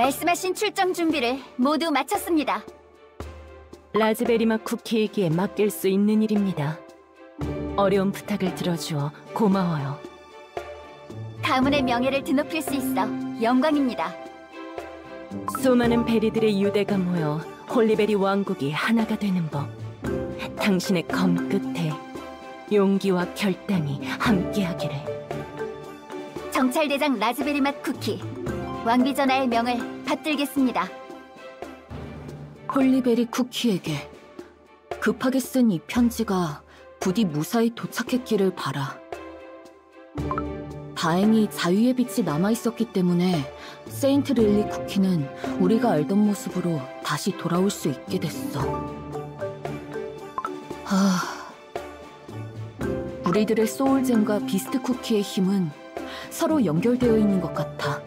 말씀하신 출정 준비를 모두 마쳤습니다. 라즈베리 맛 쿠키이기에 맡길 수 있는 일입니다. 어려운 부탁을 들어주어 고마워요. 가문의 명예를 드높일 수 있어 영광입니다. 수많은 베리들의 유대가 모여 홀리베리 왕국이 하나가 되는 법. 당신의 검 끝에 용기와 결단이 함께하기를. 정찰대장 라즈베리 맛 쿠키, 왕비전하의 명을 받들겠습니다. 홀리베리 쿠키에게 급하게 쓴 이 편지가 부디 무사히 도착했기를 바라. 다행히 자유의 빛이 남아있었기 때문에 세인트 릴리 쿠키는 우리가 알던 모습으로 다시 돌아올 수 있게 됐어. 우리들의 소울잼과 비스트 쿠키의 힘은 서로 연결되어 있는 것 같아.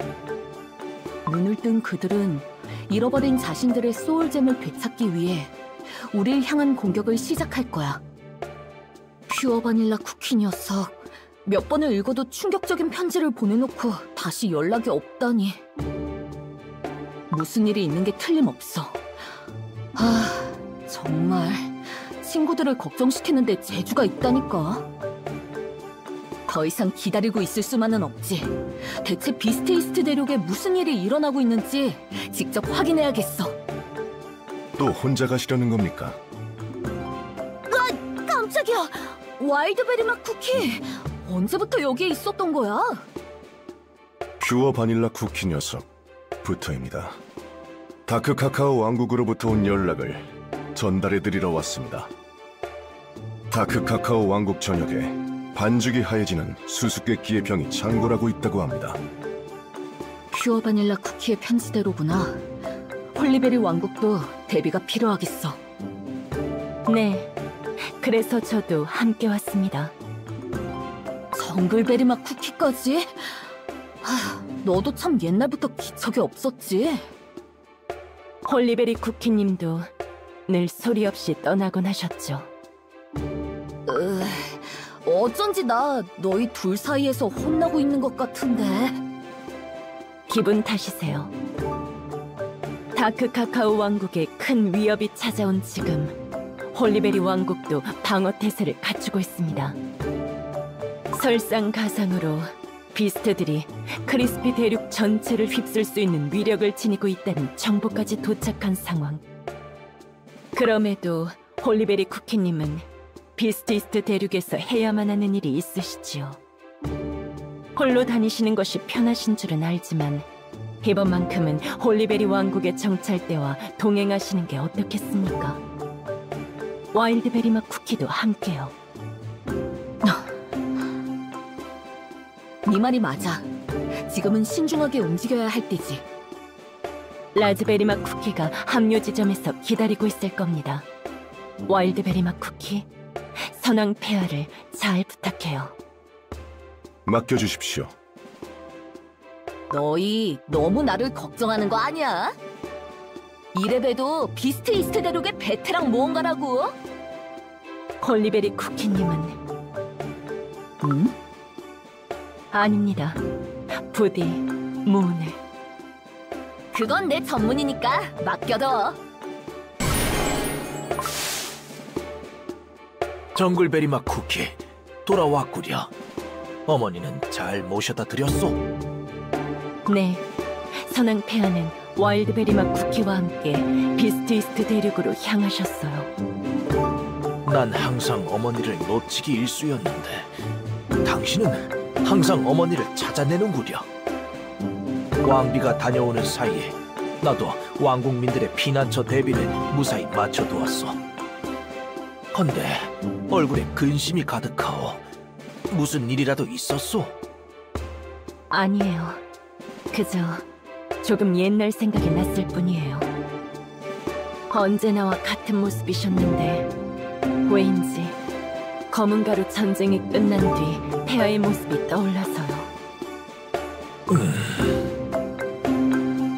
눈을 뜬 그들은 잃어버린 자신들의 소울잼을 되찾기 위해 우릴 향한 공격을 시작할 거야. 퓨어 바닐라 쿠키 녀석, 몇 번을 읽어도 충격적인 편지를 보내놓고 다시 연락이 없다니. 무슨 일이 있는 게 틀림없어. 정말 친구들을 걱정시키는데 재주가 있다니까. 더 이상 기다리고 있을 수만은 없지. 대체 비스트 이스트 대륙에 무슨 일이 일어나고 있는지 직접 확인해야겠어. 또 혼자 가시려는 겁니까? 깜짝이야! 와일드베리 맛 쿠키! 언제부터 여기에 있었던 거야? 퓨어 바닐라 쿠키 녀석부터입니다. 다크 카카오 왕국으로부터 온 연락을 전달해드리러 왔습니다. 다크 카카오 왕국 전역에 반죽이 하얘지는 수수께끼의 병이 창궐하고 있다고 합니다. 퓨어 바닐라 쿠키의 편지대로구나. 홀리베리 왕국도 대비가 필요하겠어. 네, 그래서 저도 함께 왔습니다. 정글베리 맛 쿠키까지? 너도 참 옛날부터 기척이 없었지. 홀리베리 쿠키님도 늘 소리 없이 떠나곤 하셨죠. 어쩐지 나 너희 둘 사이에서 혼나고 있는 것 같은데. 기분 탓이세요. 다크 카카오 왕국에 큰 위협이 찾아온 지금 홀리베리 왕국도 방어 태세를 갖추고 있습니다. 설상가상으로 비스트들이 크리스피 대륙 전체를 휩쓸 수 있는 위력을 지니고 있다는 정보까지 도착한 상황. 그럼에도 홀리베리 쿠키님은 비스트 이스트 대륙에서 해야만 하는 일이 있으시지요. 홀로 다니시는 것이 편하신 줄은 알지만 이번만큼은 홀리베리 왕국의 정찰대와 동행하시는 게 어떻겠습니까? 와일드베리 맛 쿠키도 함께요. 네 말이 맞아. 지금은 신중하게 움직여야 할 때지. 라즈베리 맛 쿠키가 합류 지점에서 기다리고 있을 겁니다. 와일드베리 맛 쿠키, 선왕 폐하를 잘 부탁해요. 맡겨주십시오. 너희 너무 나를 걱정하는 거 아니야? 이래봬도 비스트 이스트 대륙의 베테랑 모험가라고. 홀리베리 쿠키님은 아닙니다. 부디 무운을. 그건 내 전문이니까 맡겨둬. 정글베리 맛 쿠키, 돌아왔구려. 어머니는 잘 모셔다 드렸소? 네, 선왕 폐하는 와일드베리 맛 쿠키와 함께 비스트 이스트 대륙으로 향하셨어요. 난 항상 어머니를 놓치기 일쑤였는데 당신은 항상 어머니를 찾아내는구려. 왕비가 다녀오는 사이에 나도 왕국민들의 피난처 대비를 무사히 마쳐두었소. 헌데 얼굴에 근심이 가득하오. 무슨 일이라도 있었소? 아니에요. 그저 조금 옛날 생각이 났을 뿐이에요. 언제나와 같은 모습이셨는데 왜인지 검은 가루 전쟁이 끝난 뒤 폐하의 모습이 떠올라서요.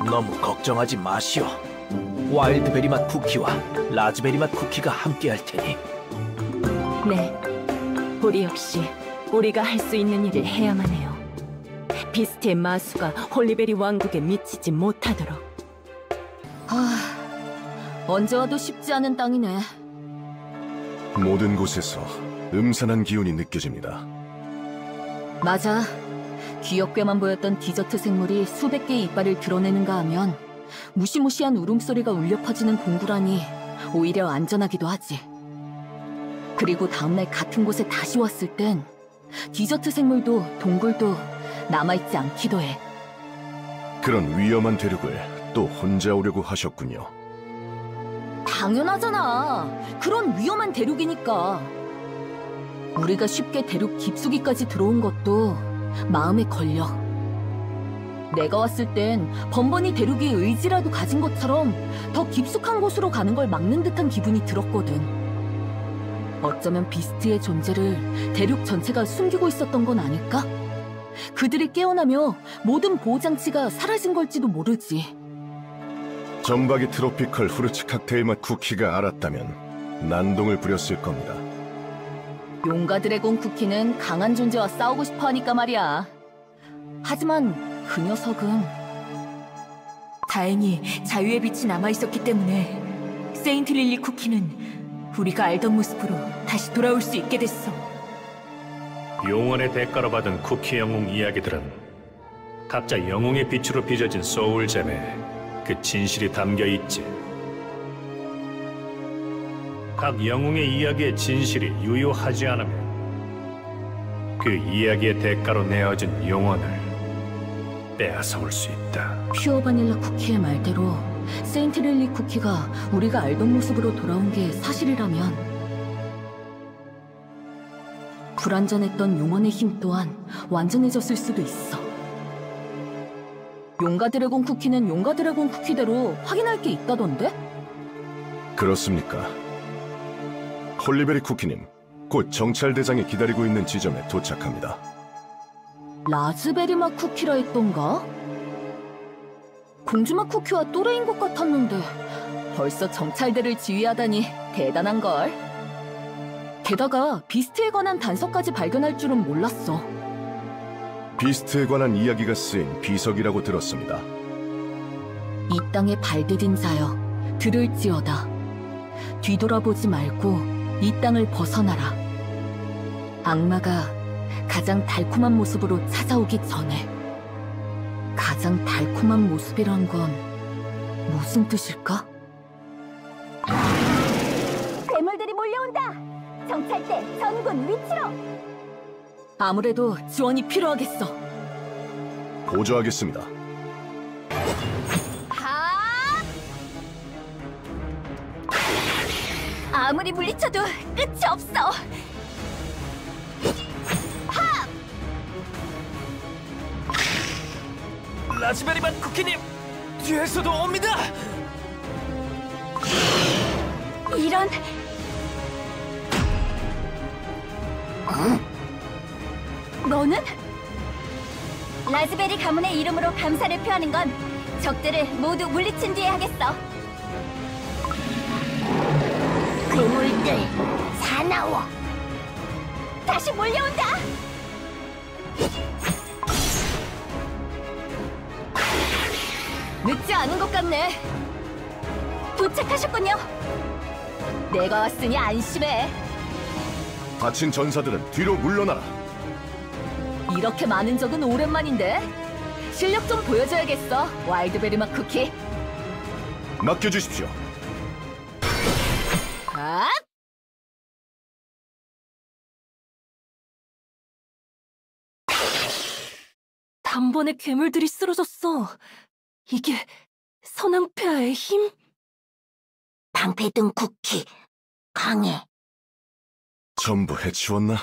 너무 걱정하지 마시오. 와일드베리 맛 쿠키와 라즈베리 맛 쿠키가 함께 할 테니. 네, 우리 역시 우리가 할 수 있는 일을 해야만 해요. 비스트의 마수가 홀리베리 왕국에 미치지 못하도록. 언제 와도 쉽지 않은 땅이네. 모든 곳에서 음산한 기운이 느껴집니다. 맞아. 귀엽게만 보였던 디저트 생물이 수백 개의 이빨을 드러내는가 하면 무시무시한 울음소리가 울려 퍼지는 동굴안이 오히려 안전하기도 하지. 그리고 다음날 같은 곳에 다시 왔을 땐 디저트 생물도 동굴도 남아있지 않기도 해. 그런 위험한 대륙을 또 혼자 오려고 하셨군요. 당연하잖아. 그런 위험한 대륙이니까. 우리가 쉽게 대륙 깊숙이까지 들어온 것도 마음에 걸려. 내가 왔을 땐 번번이 대륙이 의지라도 가진 것처럼 더 깊숙한 곳으로 가는 걸 막는 듯한 기분이 들었거든. 어쩌면 비스트의 존재를 대륙 전체가 숨기고 있었던 건 아닐까? 그들이 깨어나며 모든 보호장치가 사라진 걸지도 모르지. 점박이 트로피컬 후르츠 칵테일 맛 쿠키가 알았다면 난동을 부렸을 겁니다. 용가 드래곤 쿠키는 강한 존재와 싸우고 싶어 하니까 말이야. 하지만 그 녀석은 다행히 자유의 빛이 남아있었기 때문에 세인트 릴리 쿠키는 우리가 알던 모습으로 다시 돌아올 수 있게 됐어. 용원의 대가로 받은 쿠키 영웅 이야기들은 각자 영웅의 빛으로 빚어진 소울잼에 그 진실이 담겨 있지. 각 영웅의 이야기의 진실이 유효하지 않으면 그 이야기의 대가로 내어진 용원을 빼앗아올 수 있다. 퓨어 바닐라 쿠키의 말대로 세인트 릴리 쿠키가 우리가 알던 모습으로 돌아온 게 사실이라면 불완전했던 용원의 힘 또한 완전해졌을 수도 있어. 용가 드래곤 쿠키는 용가 드래곤 쿠키대로 확인할 게 있다던데? 그렇습니까? 홀리베리 쿠키님, 곧 정찰대장이 기다리고 있는 지점에 도착합니다. 라즈베리 맛 쿠키라 했던가? 공주맛 쿠키와 또래인 것 같았는데 벌써 정찰대를 지휘하다니 대단한걸. 게다가 비스트에 관한 단서까지 발견할 줄은 몰랐어. 비스트에 관한 이야기가 쓰인 비석이라고 들었습니다. 이 땅에 발디딘 자여 들을지어다. 뒤돌아보지 말고 이 땅을 벗어나라. 악마가 가장 달콤한 모습으로 찾아오기 전에. 가장 달콤한 모습이란 건 무슨 뜻일까? 괴물들이 몰려온다. 정찰대 전군 위치로. 아무래도 지원이 필요하겠어. 보조하겠습니다. 아무리 물리쳐도 끝이 없어. 라즈베리 맛 쿠키님, 뒤에서도 옵니다. 이런. 너는? 라즈베리 가문의 이름으로 감사를 표하는 건 적들을 모두 물리친 뒤에 하겠어. 괴물들 사나워. 다시 몰려온다. 늦지 않은 것 같네. 도착하셨군요. 내가 왔으니 안심해. 다친 전사들은 뒤로 물러나라. 이렇게 많은 적은 오랜만인데. 실력 좀 보여줘야겠어, 와일드베리 맛 쿠키. 맡겨주십시오. 아! 단번에 괴물들이 쓰러졌어. 이게 선앙폐하의 힘? 방패등 쿠키 강해. 전부 해치웠나?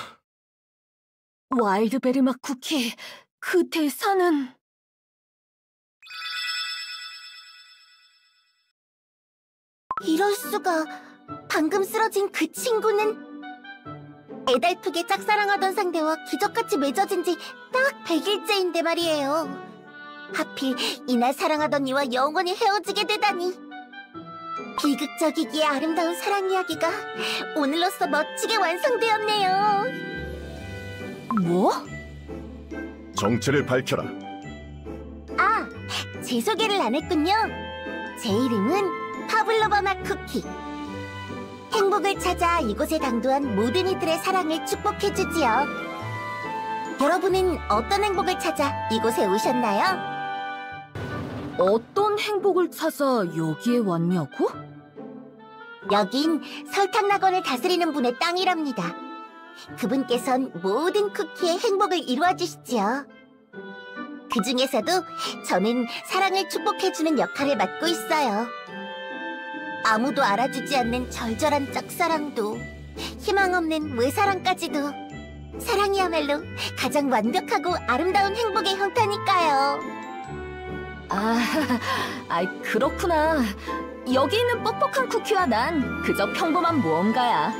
와일드베리 맛 쿠키, 그 대사는... 이럴 수가. 방금 쓰러진 그 친구는 애달프게 짝사랑하던 상대와 기적같이 맺어진 지 딱 100일째인데 말이에요. 하필 이날 사랑하던 이와 영원히 헤어지게 되다니. 비극적이기에 아름다운 사랑 이야기가 오늘로써 멋지게 완성되었네요. 뭐? 정체를 밝혀라. 아, 제 소개를 안 했군요. 제 이름은 파블로바 맛 쿠키. 행복을 찾아 이곳에 당도한 모든 이들의 사랑을 축복해주지요. 여러분은 어떤 행복을 찾아 이곳에 오셨나요? 어떤 행복을 찾아 여기에 왔냐고? 여긴 설탕낙원을 다스리는 분의 땅이랍니다. 그분께선 모든 쿠키의 행복을 이루어주시지요. 그 중에서도 저는 사랑을 축복해주는 역할을 맡고 있어요. 아무도 알아주지 않는 절절한 짝사랑도, 희망 없는 외사랑까지도 사랑이야말로 가장 완벽하고 아름다운 행복의 형태니까요. 그렇구나. 여기 있는 뻑뻑한 쿠키와 난 그저 평범한 모험가야.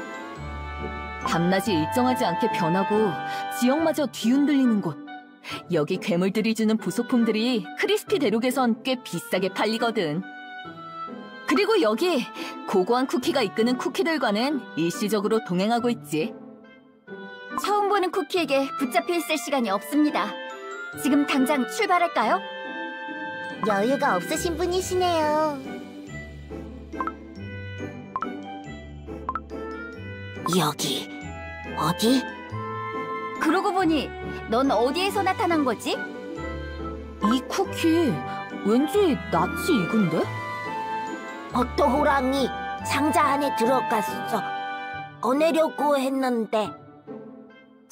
밤낮이 일정하지 않게 변하고 지형마저 뒤흔들리는 곳. 여기 괴물들이 주는 부속품들이 크리스피 대륙에선 꽤 비싸게 팔리거든. 그리고 여기 고고한 쿠키가 이끄는 쿠키들과는 일시적으로 동행하고 있지. 처음 보는 쿠키에게 붙잡혀 있을 시간이 없습니다. 지금 당장 출발할까요? 여유가 없으신 분이시네요. 여기 어디? 그러고 보니 넌 어디에서 나타난 거지? 이 쿠키 왠지 낯이 익은데? 버터 호랑이 상자 안에 들어갔어. 꺼내려고 했는데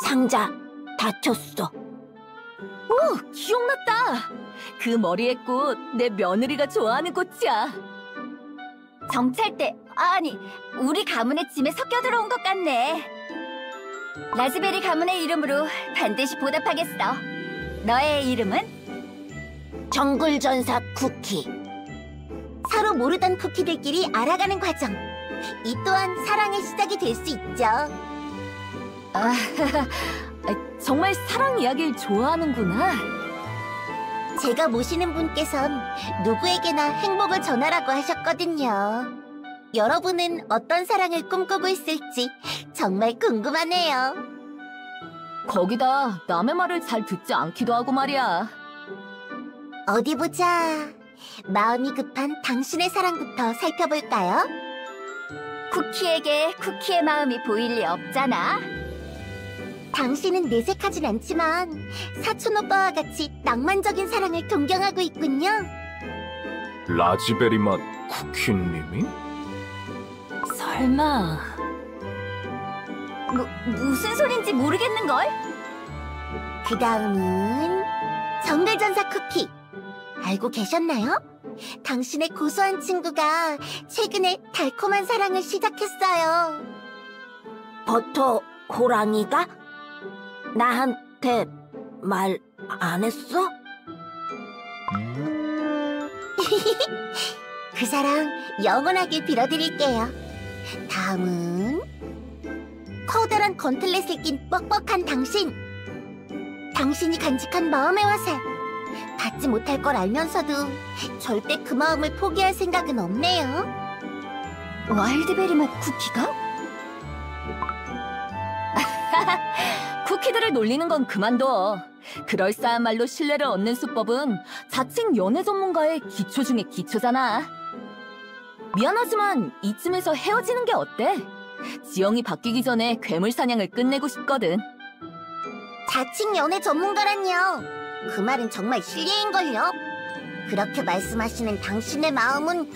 상자 닫혔어. 오, 기억났다. 그 머리의 꽃, 내 며느리가 좋아하는 꽃이야. 정찰대, 아니 우리 가문의 짐에 섞여 들어온 것 같네. 라즈베리 가문의 이름으로 반드시 보답하겠어. 너의 이름은? 정글전사 쿠키. 서로 모르던 쿠키들끼리 알아가는 과정. 이 또한 사랑의 시작이 될 수 있죠. 정말 사랑 이야기를 좋아하는구나. 제가 모시는 분께선 누구에게나 행복을 전하라고 하셨거든요. 여러분은 어떤 사랑을 꿈꾸고 있을지 정말 궁금하네요. 거기다 남의 말을 잘 듣지 않기도 하고 말이야. 어디 보자. 마음이 급한 당신의 사랑부터 살펴볼까요? 쿠키에게 쿠키의 마음이 보일 리 없잖아. 당신은 내색하진 않지만 사촌 오빠와 같이 낭만적인 사랑을 동경하고 있군요. 라즈베리 맛 쿠키님이? 설마... 무슨 소린지 모르겠는걸? 그 다음은 정글전사 쿠키. 알고 계셨나요? 당신의 고소한 친구가 최근에 달콤한 사랑을 시작했어요. 버터 호랑이가? 나한테 말 안 했어? 그 사랑 영원하게 빌어드릴게요. 다음은 커다란 건틀렛을 낀 뻑뻑한 당신. 당신이 간직한 마음의 화살. 받지 못할 걸 알면서도 절대 그 마음을 포기할 생각은 없네요. 와일드베리 맛 쿠키가? 쿠키들을 놀리는 건 그만둬. 그럴싸한 말로 신뢰를 얻는 수법은 자칭 연애 전문가의 기초 중에 기초잖아. 미안하지만 이쯤에서 헤어지는 게 어때? 지형이 바뀌기 전에 괴물 사냥을 끝내고 싶거든. 자칭 연애 전문가란요. 그 말은 정말 실례인걸요. 그렇게 말씀하시는 당신의 마음은...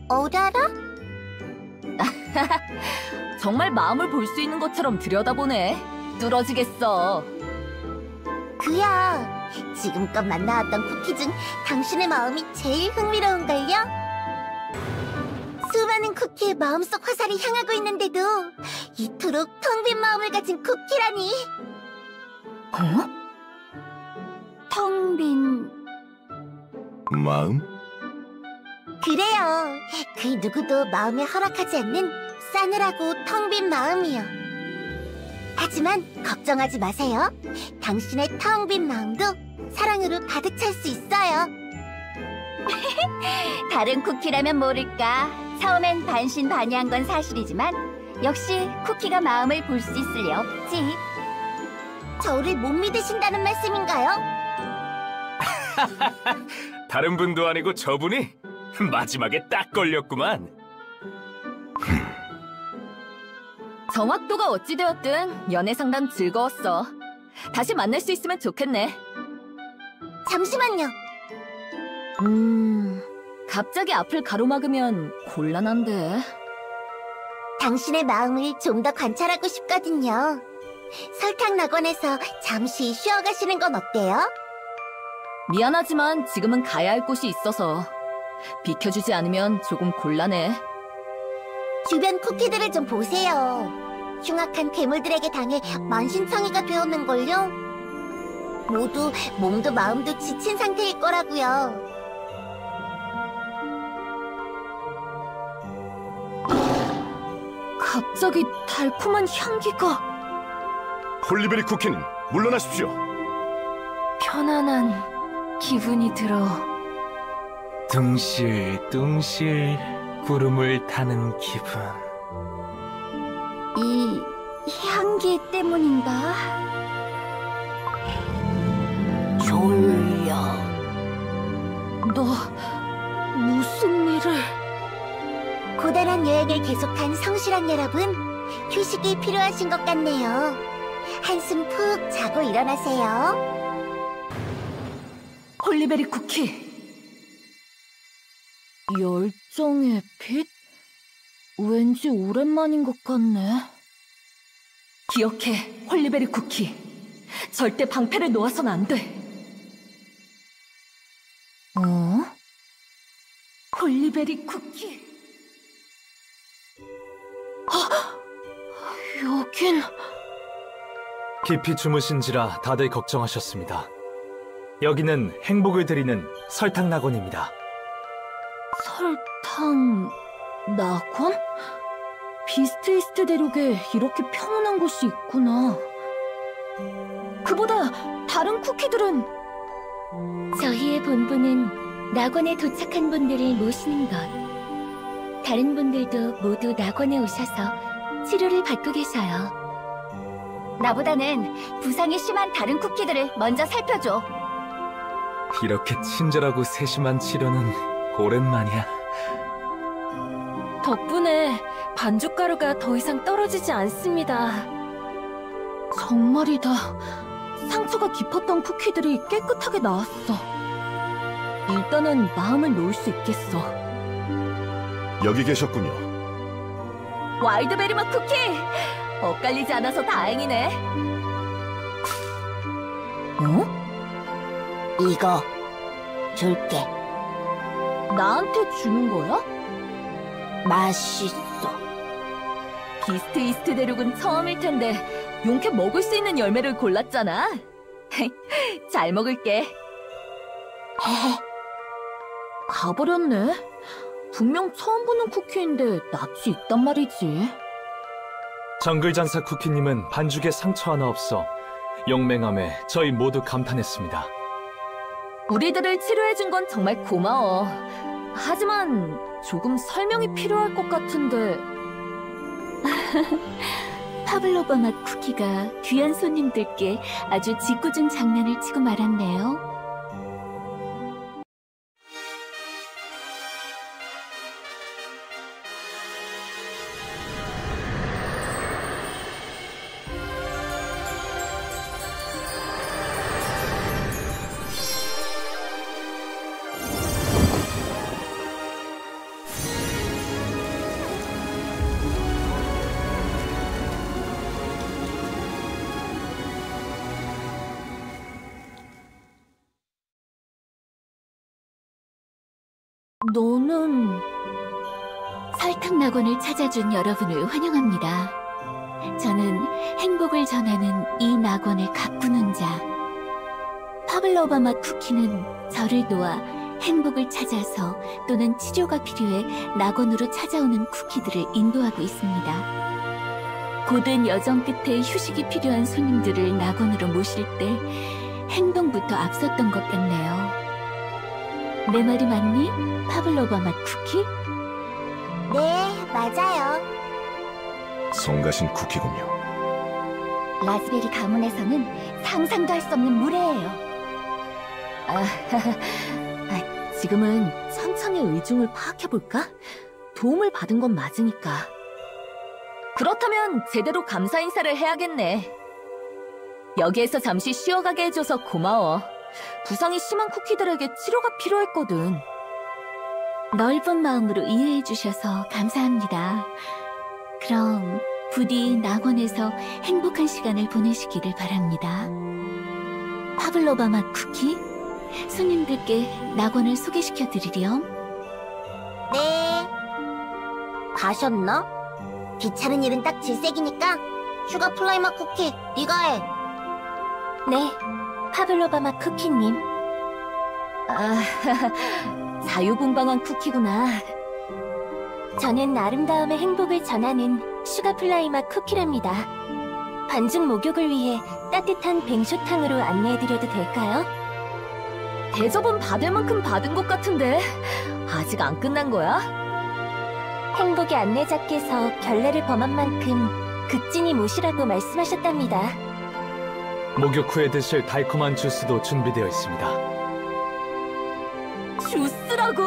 어디 알아? 정말 마음을 볼 수 있는 것처럼 들여다보네. 뚫어지겠어. 그야, 지금껏 만나왔던 쿠키 중 당신의 마음이 제일 흥미로운걸요? 수많은 쿠키의 마음속 화살이 향하고 있는데도 이토록 텅 빈 마음을 가진 쿠키라니. 텅 빈... 마음? 그래요. 그 누구도 마음에 허락하지 않는 싸늘하고 텅 빈 마음이요. 하지만 걱정하지 마세요. 당신의 텅 빈 마음도 사랑으로 가득 차 수 있어요. 다른 쿠키라면 모를까. 처음엔 반신반의한 건 사실이지만 역시 쿠키가 마음을 볼 수 있을 리 없지. 저를 못 믿으신다는 말씀인가요? 다른 분도 아니고 저분이? 마지막에 딱 걸렸구만. 정확도가 어찌되었든 연애 상담 즐거웠어. 다시 만날 수 있으면 좋겠네. 잠시만요. 갑자기 앞을 가로막으면 곤란한데. 당신의 마음을 좀 더 관찰하고 싶거든요. 설탕 낙원에서 잠시 쉬어가시는 건 어때요? 미안하지만 지금은 가야 할 곳이 있어서 비켜주지 않으면 조금 곤란해. 주변 쿠키들을 좀 보세요. 흉악한 괴물들에게 당해 만신창이가 되었는걸요? 모두 몸도 마음도 지친 상태일 거라고요. 갑자기 달콤한 향기가. 홀리베리 쿠키는 물러나십시오. 편안한 기분이 들어. 둥실둥실 구름을 타는 기분. 이 향기 때문인가? 졸려. 너 무슨 일을... 고단한 여행을 계속한 성실한 여러분, 휴식이 필요하신 것 같네요. 한숨 푹 자고 일어나세요. 홀리베리 쿠키. 열정의 빛? 왠지 오랜만인 것 같네. 기억해, 홀리베리 쿠키. 절대 방패를 놓아선 안 돼. 홀리베리 쿠키. 여긴... 깊이 주무신지라 다들 걱정하셨습니다. 여기는 행복을 드리는 설탕 낙원입니다. 설탕... 낙원? 비스트이스트 대륙에 이렇게 평온한 곳이 있구나. 그보다 다른 쿠키들은... 저희의 본부는 낙원에 도착한 분들을 모시는 것. 다른 분들도 모두 낙원에 오셔서 치료를 받고 계셔요. 나보다는 부상이 심한 다른 쿠키들을 먼저 살펴줘. 이렇게 친절하고 세심한 치료는 오랜만이야. 덕분에 반죽가루가 더 이상 떨어지지 않습니다. 정말이다. 상처가 깊었던 쿠키들이 깨끗하게 나았어. 일단은 마음을 놓을 수 있겠어. 여기 계셨군요. 와일드베리맛 쿠키! 엇갈리지 않아서 다행이네. 이거 줄게. 나한테 주는 거야? 맛있어. 비스트이스트 대륙은 처음일 텐데 용케 먹을 수 있는 열매를 골랐잖아. 잘 먹을게. 가버렸네. 분명 처음 보는 쿠키인데 낯이 있단 말이지. 정글전사 쿠키님은 반죽에 상처 하나 없어 용맹함에 저희 모두 감탄했습니다. 우리들을 치료해준 건 정말 고마워. 하지만 조금 설명이 필요할 것 같은데. 파블로바 맛 쿠키가 귀한 손님들께 아주 짓궂은 장난을 치고 말았네요. 너는... 설탕 낙원을 찾아준 여러분을 환영합니다. 저는 행복을 전하는 이 낙원의 가꾸는 자. 파블로바 맛 쿠키는 저를 도와 행복을 찾아서 또는 치료가 필요해 낙원으로 찾아오는 쿠키들을 인도하고 있습니다. 고된 여정 끝에 휴식이 필요한 손님들을 낙원으로 모실 때 행동부터 앞섰던 것 같네요. 내 말이 맞니? 파블로바 맛 쿠키? 네, 맞아요. 성가신 쿠키군요. 라즈베리 가문에서는 상상도 할 수 없는 무례예요. 지금은 천천히 의중을 파악해볼까? 도움을 받은 건 맞으니까. 그렇다면 제대로 감사 인사를 해야겠네. 여기에서 잠시 쉬어가게 해줘서 고마워. 부상이 심한 쿠키들에게 치료가 필요했거든. 넓은 마음으로 이해해주셔서 감사합니다. 그럼 부디 낙원에서 행복한 시간을 보내시기를 바랍니다. 파블로바 맛 쿠키, 손님들께 낙원을 소개시켜드리렴. 네. 가셨나? 귀찮은 일은 딱 질색이니까 슈가 플라이 맛 쿠키 네가 해. 네, 파블로바 맛 쿠키님. 아, 자유분방한 쿠키구나. 저는 아름다움의 행복을 전하는 슈가플라이 맛 쿠키랍니다. 반죽 목욕을 위해 따뜻한 뱅쇼탕으로 안내해드려도 될까요? 대접은 받을 만큼 받은 것 같은데 아직 안 끝난 거야? 행복의 안내자께서 결례를 범한 만큼 극진히 모시라고 말씀하셨답니다. 목욕 후에 드실 달콤한 주스도 준비되어 있습니다. 주스라고?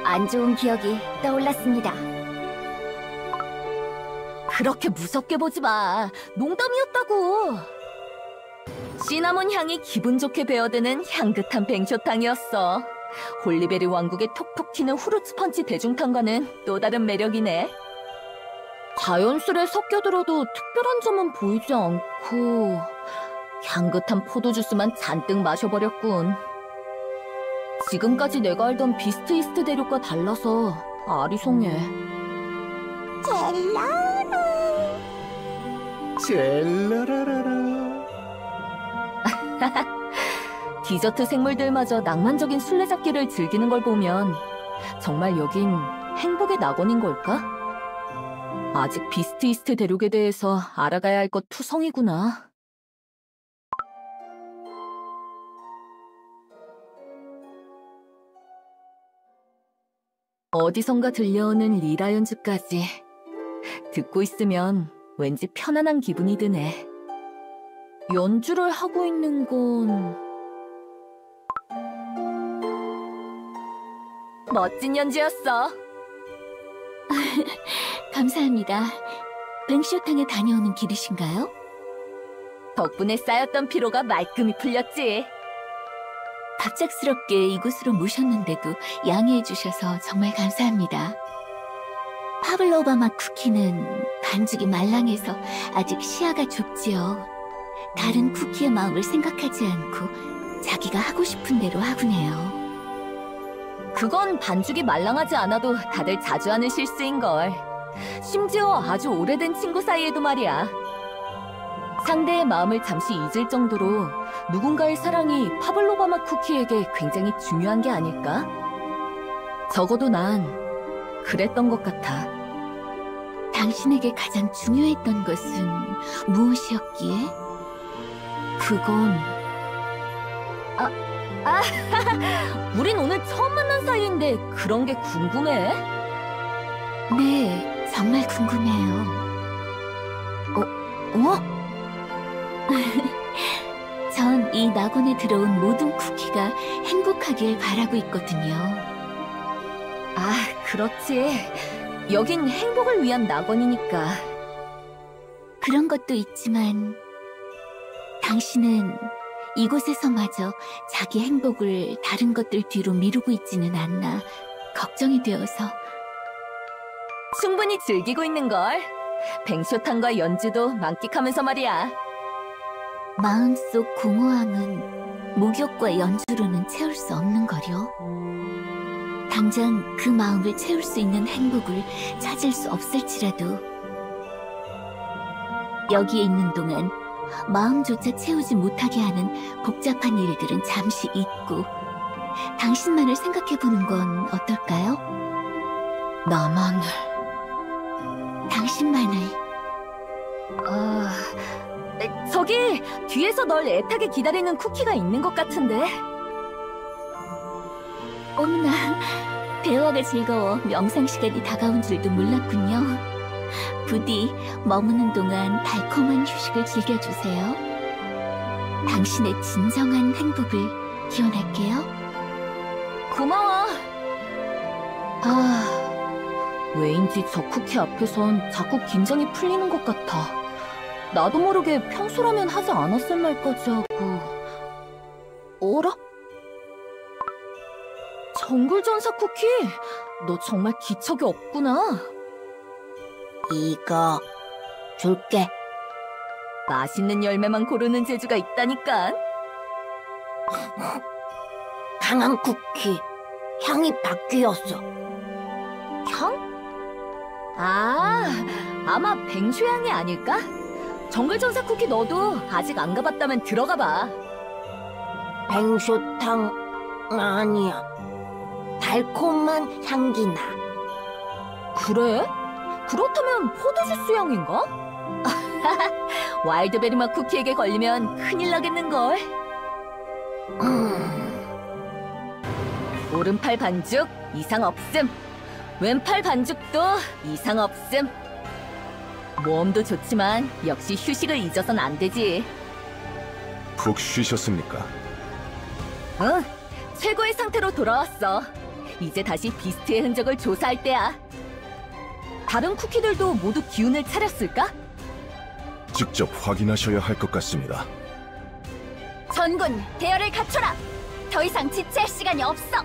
안 좋은 기억이 떠올랐습니다. 그렇게 무섭게 보지 마. 농담이었다고. 시나몬 향이 기분 좋게 배어드는 향긋한 뱅쇼탕이었어. 홀리베리 왕국의 톡톡 튀는 후르츠 펀치 대중탕과는 또 다른 매력이네. 자연스레 섞여들어도 특별한 점은 보이지 않고 향긋한 포도주스만 잔뜩 마셔버렸군. 지금까지 내가 알던 비스트 이스트 대륙과 달라서 아리송해. 젤라라라라. 디저트 생물들마저 낭만적인 술래잡기를 즐기는 걸 보면 정말 여긴 행복의 낙원인 걸까? 아직 비스트 이스트 대륙에 대해서 알아가야 할 것 투성이구나. 어디선가 들려오는 리라 연주까지 듣고 있으면 왠지 편안한 기분이 드네. 연주를 하고 있는 건... 멋진 연주였어. 감사합니다. 뱅쇼탕에 다녀오는 길이신가요? 덕분에 쌓였던 피로가 말끔히 풀렸지. 갑작스럽게 이곳으로 모셨는데도 양해해 주셔서 정말 감사합니다. 파블로바 맛 쿠키는 반죽이 말랑해서 아직 시야가 좁지요. 다른 쿠키의 마음을 생각하지 않고 자기가 하고 싶은 대로 하곤 해요. 그건 반죽이 말랑하지 않아도 다들 자주 하는 실수인걸. 심지어 아주 오래된 친구 사이에도 말이야. 상대의 마음을 잠시 잊을 정도로 누군가의 사랑이 파블로바 맛 쿠키에게 굉장히 중요한 게 아닐까? 적어도 난 그랬던 것 같아. 당신에게 가장 중요했던 것은 무엇이었기에? 그건... 우린 오늘 처음 만난 사이인데 그런 게 궁금해? 네, 정말 궁금해요. 전 이 낙원에 들어온 모든 쿠키가 행복하길 바라고 있거든요. 아, 그렇지. 여긴 행복을 위한 낙원이니까. 그런 것도 있지만 당신은 이곳에서마저 자기 행복을 다른 것들 뒤로 미루고 있지는 않나 걱정이 되어서. 충분히 즐기고 있는걸. 뱅쇼탕과 연주도 만끽하면서 말이야. 마음속 공허함은 목욕과 연주로는 채울 수 없는 거려. 당장 그 마음을 채울 수 있는 행복을 찾을 수 없을지라도 여기에 있는 동안 마음조차 채우지 못하게 하는 복잡한 일들은 잠시 잊고 당신만을 생각해보는 건 어떨까요? 나만을... 당신만을... 저기 뒤에서 널 애타게 기다리는 쿠키가 있는 것 같은데. 어머나, 대화가 즐거워 명상 시간이 다가온 줄도 몰랐군요. 부디 머무는 동안 달콤한 휴식을 즐겨주세요. 당신의 진정한 행복을 기원할게요. 고마워. 왜인지 저 쿠키 앞에선 자꾸 긴장이 풀리는 것 같아. 나도 모르게 평소라면 하지 않았을 말까지 하고. 어라? 정글전사 쿠키, 너 정말 기척이 없구나. 이거 줄게. 맛있는 열매만 고르는 재주가 있다니까. 강한 쿠키. 향이 바뀌었어. 향? 아마 뱅쇼향이 아닐까? 정글전사 쿠키 너도 아직 안 가봤다면 들어가봐. 뱅쇼탕 아니야. 달콤한 향기 나. 그래? 그렇다면 포도주스 향인가? 와일드베리 맛 쿠키에게 걸리면 큰일 나겠는걸. 오른팔 반죽 이상 없음. 왼팔 반죽도 이상 없음. 모험도 좋지만 역시 휴식을 잊어선 안 되지. 푹 쉬셨습니까? 응, 최고의 상태로 돌아왔어. 이제 다시 비스트의 흔적을 조사할 때야. 다른 쿠키들도 모두 기운을 차렸을까? 직접 확인하셔야 할 것 같습니다. 전군, 대열을 갖춰라! 더 이상 지체할 시간이 없어!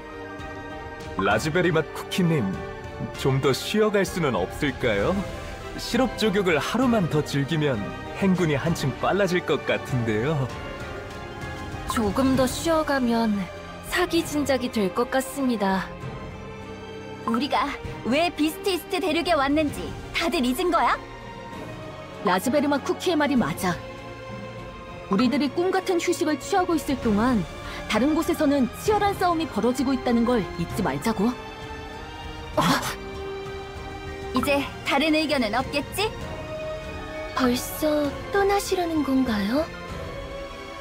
라즈베리 맛 쿠키님, 좀 더 쉬어갈 수는 없을까요? 시럽 조격을 하루만 더 즐기면 행군이 한층 빨라질 것 같은데요. 조금 더 쉬어가면 사기 진작이 될 것 같습니다. 우리가 왜 비스티스트 대륙에 왔는지 다들 잊은 거야? 라즈베리 맛 쿠키의 말이 맞아. 우리들이 꿈같은 휴식을 취하고 있을 동안 다른 곳에서는 치열한 싸움이 벌어지고 있다는 걸 잊지 말자고. 이제 다른 의견은 없겠지? 벌써 떠나시려는 건가요?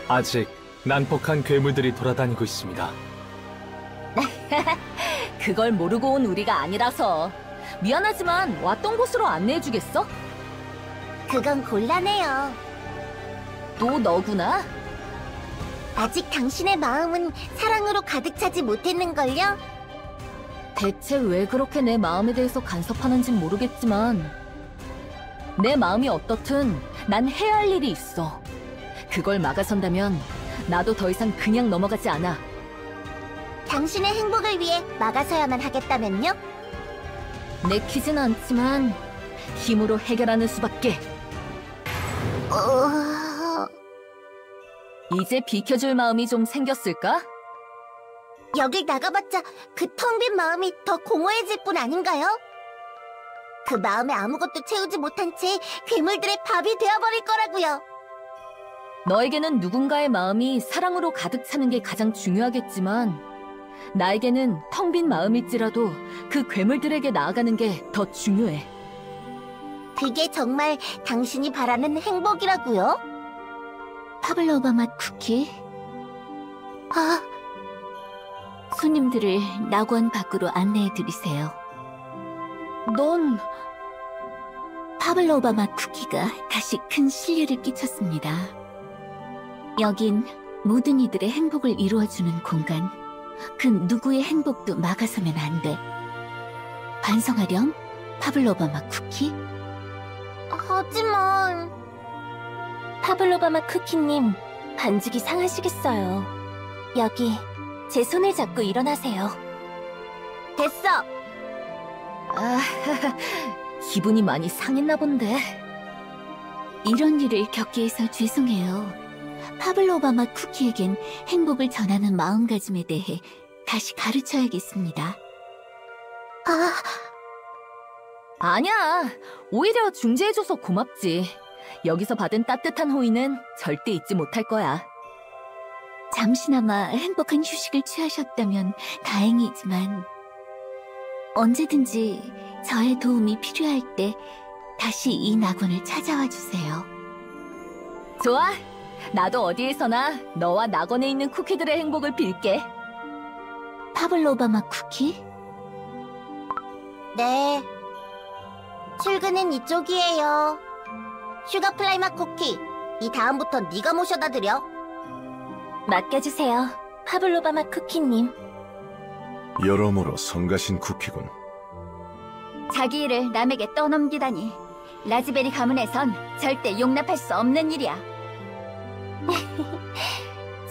아직 난폭한 괴물들이 돌아다니고 있습니다. 그걸 모르고 온 우리가 아니라서. 미안하지만 왔던 곳으로 안내해주겠어? 그건 곤란해요. 또 너구나? 아직 당신의 마음은 사랑으로 가득 차지 못했는걸요? 대체 왜 그렇게 내 마음에 대해서 간섭하는진 모르겠지만 내 마음이 어떻든 난 해야 할 일이 있어. 그걸 막아선다면 나도 더 이상 그냥 넘어가지 않아. 당신의 행복을 위해 막아서야만 하겠다면요? 내키진 않지만 힘으로 해결하는 수밖에. 이제 비켜줄 마음이 좀 생겼을까? 여길 나가봤자 그 텅 빈 마음이 더 공허해질 뿐 아닌가요? 그 마음에 아무것도 채우지 못한 채 괴물들의 밥이 되어버릴 거라고요. 너에게는 누군가의 마음이 사랑으로 가득 차는 게 가장 중요하겠지만 나에게는 텅 빈 마음일지라도 그 괴물들에게 나아가는 게 더 중요해. 그게 정말 당신이 바라는 행복이라고요? 파블로바 맛 쿠키. 손님들을 낙원 밖으로 안내해드리세요. 넌 파블로바 맛 쿠키가 다시 큰 신뢰를 끼쳤습니다. 여긴 모든 이들의 행복을 이루어주는 공간. 그 누구의 행복도 막아서면 안 돼. 반성하렴, 파블로바 맛 쿠키. 하지만... 파블로바 맛 쿠키님, 반죽이 상하시겠어요. 여기 제 손을 잡고 일어나세요. 됐어! 기분이 많이 상했나 본데. 이런 일을 겪게 해서 죄송해요. 파블로바 맛 쿠키에겐 행복을 전하는 마음가짐에 대해 다시 가르쳐야겠습니다. 아니야. 오히려 중재해줘서 고맙지. 여기서 받은 따뜻한 호의는 절대 잊지 못할 거야. 잠시나마 행복한 휴식을 취하셨다면 다행이지만 언제든지 저의 도움이 필요할 때 다시 이 낙원을 찾아와 주세요. 좋아. 나도 어디에서나 너와 낙원에 있는 쿠키들의 행복을 빌게. 파블로바 맛 쿠키? 네. 출근은 이쪽이에요. 슈가플라이 맛 쿠키, 이 다음부터 네가 모셔다 드려. 맡겨주세요, 파블로바 맛 쿠키님. 여러모로 성가신 쿠키군. 자기 일을 남에게 떠넘기다니. 라즈베리 가문에선 절대 용납할 수 없는 일이야.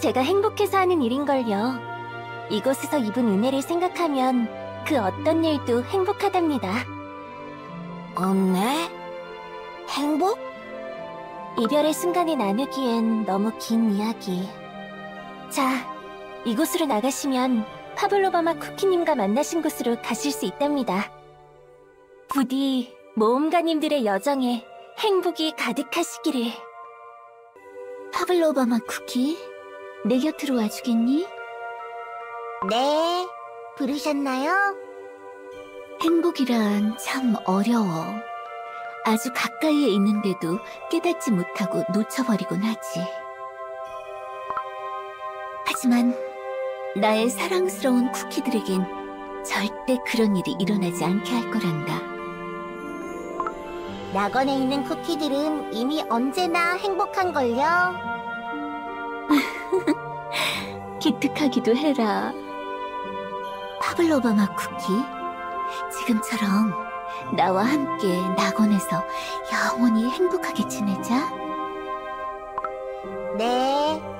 제가 행복해서 하는 일인걸요. 이곳에서 입은 은혜를 생각하면 그 어떤 일도 행복하답니다. 없네? 행복? 이별의 순간을 나누기엔 너무 긴 이야기. 자, 이곳으로 나가시면 파블로바마 쿠키님과 만나신 곳으로 가실 수 있답니다. 부디 모험가님들의 여정에 행복이 가득하시기를. 파블로바마 쿠키, 내 곁으로 와주겠니? 네, 부르셨나요? 행복이란 참 어려워. 아주 가까이에 있는데도 깨닫지 못하고 놓쳐버리곤 하지. 하지만 나의 사랑스러운 쿠키들에겐 절대 그런 일이 일어나지 않게 할 거란다. 낙원에 있는 쿠키들은 이미 언제나 행복한걸요. 기특하기도 해라. 파블로바마 쿠키, 지금처럼 나와 함께 낙원에서 영원히 행복하게 지내자. 네.